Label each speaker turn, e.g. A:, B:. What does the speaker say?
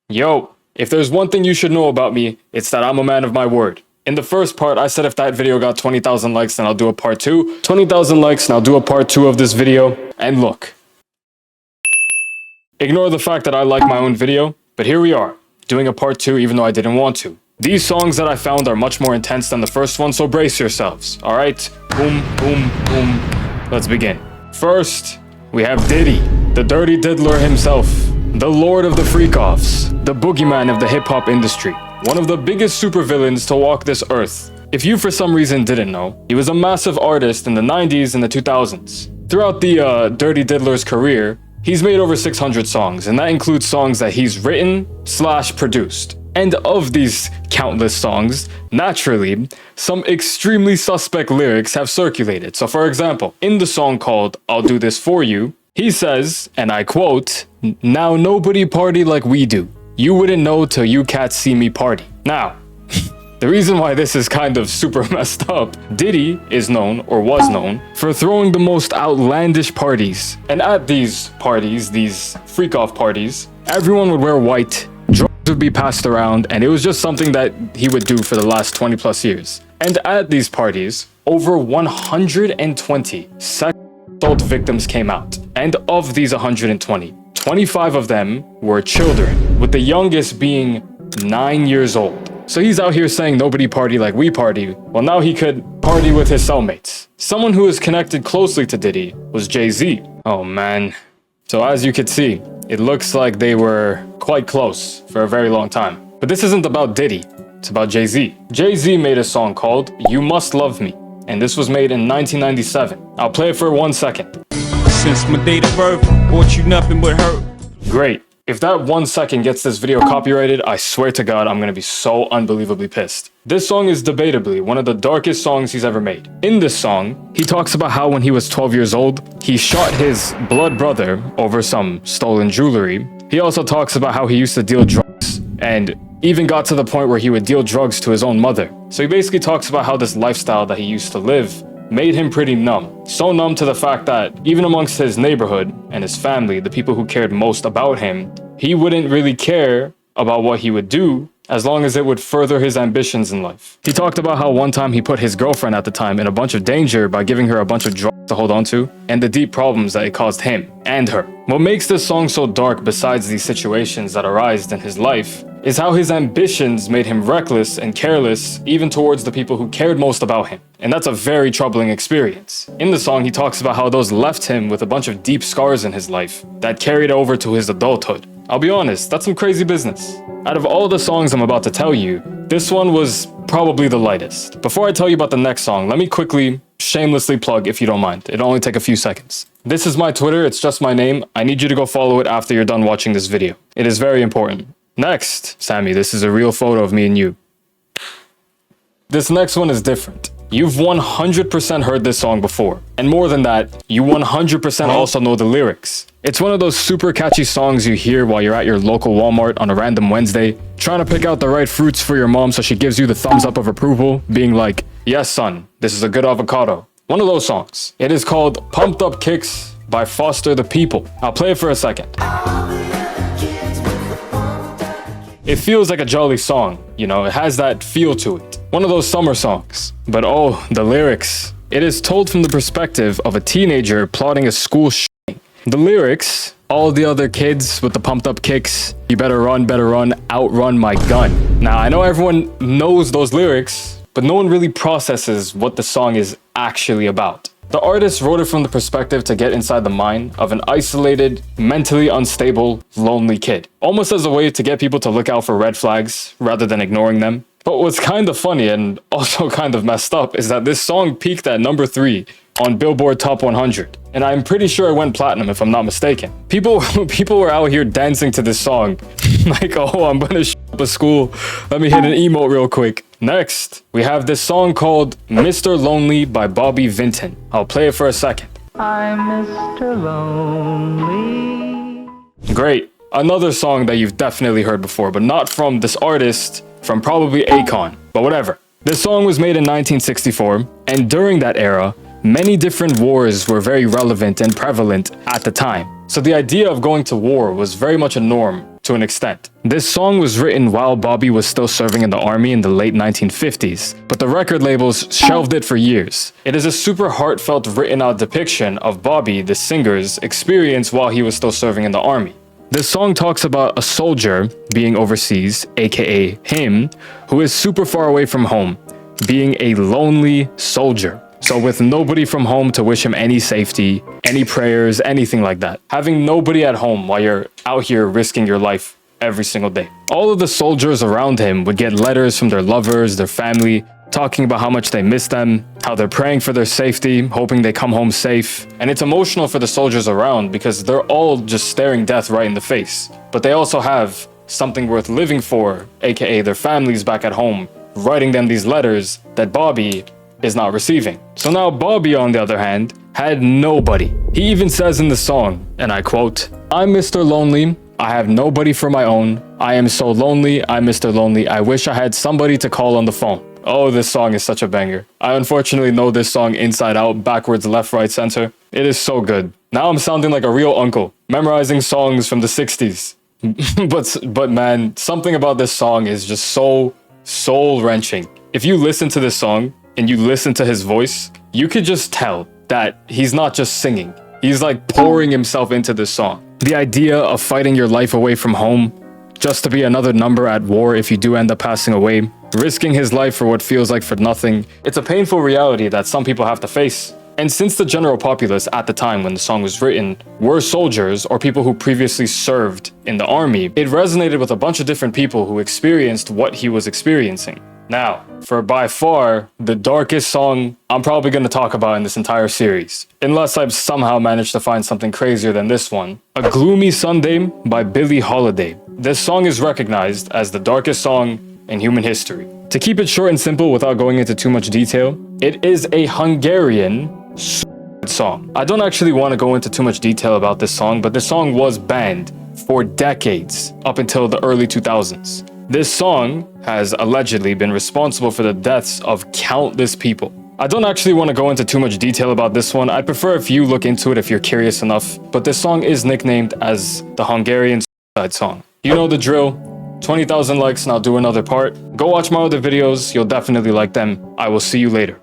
A: Yo, if there's one thing you should know about me, it's that I'm a man of my word. In the first part, I said if that video got 20,000 likes, then I'll do a part 2. 20,000 likes, and I'll do a part 2 of this video. And look. Ignore the fact that I like my own video, but here we are, doing a part 2 even though I didn't want to. These songs that I found are much more intense than the first one, so brace yourselves, alright? Boom, boom, boom. Let's begin. First, we have Diddy, the dirty diddler himself. The lord of the freak-offs, the boogeyman of the hip-hop industry, one of the biggest supervillains to walk this earth. If you for some reason didn't know, he was a massive artist in the 90s and the 2000s. Throughout the Dirty Diddler's career, he's made over 600 songs, and that includes songs that he's written/produced. And of these countless songs, naturally, some extremely suspect lyrics have circulated. So for example, in the song called I'll Do This For You, he says, and I quote, "Now nobody party like we do. You wouldn't know till you cats see me party." Now, the reason why this is kind of super messed up, Diddy is known, or was known, for throwing the most outlandish parties. And at these parties, these freak-off parties, everyone would wear white, drugs would be passed around, and it was just something that he would do for the last 20 plus years. And at these parties, over 120 sexual assault victims came out. And of these 120, 25 of them were children, with the youngest being 9 years old. So he's out here saying nobody party like we party. Well, now he could party with his cellmates. Someone who is connected closely to Diddy was Jay-Z. Oh man. So as you could see, it looks like they were quite close for a very long time. But this isn't about Diddy, it's about Jay-Z. Jay-Z made a song called You Must Love Me, and this was made in 1997. I'll play it for 1 second.
B: Since my date of birth, bought you nothing but hurt.
A: Great. If that 1 second gets this video copyrighted, I swear to God, I'm gonna be so unbelievably pissed. This song is debatably one of the darkest songs he's ever made. In this song, he talks about how when he was 12 years old, he shot his blood brother over some stolen jewelry. He also talks about how he used to deal drugs and even got to the point where he would deal drugs to his own mother. So he basically talks about how this lifestyle that he used to live made him pretty numb. So numb to the fact that even amongst his neighborhood and his family, the people who cared most about him, he wouldn't really care about what he would do as long as it would further his ambitions in life. He talked about how one time he put his girlfriend at the time in a bunch of danger by giving her a bunch of drugs to hold on to, and the deep problems that it caused him and her. What makes this song so dark besides these situations that arised in his life is how his ambitions made him reckless and careless even towards the people who cared most about him. And that's a very troubling experience. In the song, he talks about how those left him with a bunch of deep scars in his life that carried over to his adulthood. I'll be honest, that's some crazy business. Out of all the songs I'm about to tell you, this one was probably the lightest. Before I tell you about the next song, let me quickly shamelessly plug if you don't mind. It'll only take a few seconds. This is my Twitter, it's just my name. I need you to go follow it after you're done watching this video. It is very important. Next, Sammy, this is a real photo of me and you. This next one is different. You've 100% heard this song before. And more than that, you 100% also know the lyrics. It's one of those super catchy songs you hear while you're at your local Walmart on a random Wednesday, trying to pick out the right fruits for your mom so she gives you the thumbs up of approval, being like, "Yes, son, this is a good avocado." One of those songs. It is called Pumped Up Kicks by Foster the People. I'll play it for a second. It feels like a jolly song, you know, it has that feel to it. One of those summer songs. But oh, the lyrics. It is told from the perspective of a teenager plotting a school shooting. The lyrics, all the other kids with the pumped up kicks, you better run, outrun my gun. Now, I know everyone knows those lyrics, but no one really processes what the song is actually about. The artist wrote it from the perspective to get inside the mind of an isolated, mentally unstable, lonely kid. Almost as a way to get people to look out for red flags rather than ignoring them. But what's kind of funny and also kind of messed up is that this song peaked at number 3 on Billboard Top 100. And I'm pretty sure it went platinum if I'm not mistaken. People were out here dancing to this song. Like, oh, I'm gonna up a school. Let me hit an emote real quick. Next, we have this song called Mr. Lonely by Bobby Vinton. I'll play it for a second.
C: I'm Mr. Lonely.
A: Great. Another song that you've definitely heard before, but not from this artist, from probably Akon, but whatever. This song was made in 1964, and during that era, many different wars were very relevant and prevalent at the time. So the idea of going to war was very much a norm to an extent. This song was written while Bobby was still serving in the army in the late 1950s, but the record labels shelved it for years. It is a super heartfelt written out depiction of Bobby, the singer's, experience while he was still serving in the army. This song talks about a soldier being overseas, aka him, who is super far away from home, being a lonely soldier. So with nobody from home to wish him any safety, any prayers, anything like that. Having nobody at home while you're out here risking your life every single day. All of the soldiers around him would get letters from their lovers, their family, talking about how much they miss them, how they're praying for their safety, hoping they come home safe. And it's emotional for the soldiers around because they're all just staring death right in the face. But they also have something worth living for, aka their families back at home, writing them these letters that Bobby is not receiving. So now Bobby, on the other hand, had nobody. He even says in the song, and I quote, "I'm Mr. Lonely, I have nobody for my own. I am so lonely, I'm Mr. Lonely, I wish I had somebody to call on the phone." Oh, this song is such a banger. I unfortunately know this song inside out, backwards, left, right, center. It is so good. Now I'm sounding like a real uncle, memorizing songs from the 60s. but man, something about this song is just so soul-wrenching. If you listen to this song, and you listen to his voice, you could just tell that he's not just singing. He's like pouring himself into this song. The idea of fighting your life away from home, just to be another number at war if you do end up passing away, risking his life for what feels like for nothing. It's a painful reality that some people have to face. And since the general populace at the time when the song was written were soldiers or people who previously served in the army, it resonated with a bunch of different people who experienced what he was experiencing. Now, for by far the darkest song I'm probably going to talk about in this entire series, unless I've somehow managed to find something crazier than this one, A Gloomy Sunday by Billie Holiday. This song is recognized as the darkest song in human history. To keep it short and simple without going into too much detail, it is a Hungarian song. I don't actually want to go into too much detail about this song, but this song was banned for decades up until the early 2000s. This song has allegedly been responsible for the deaths of countless people. I don't actually want to go into too much detail about this one. I'd prefer if you look into it if you're curious enough. But this song is nicknamed as the Hungarian suicide song. You know the drill. 20,000 likes and I'll do another part. Go watch my other videos. You'll definitely like them. I will see you later.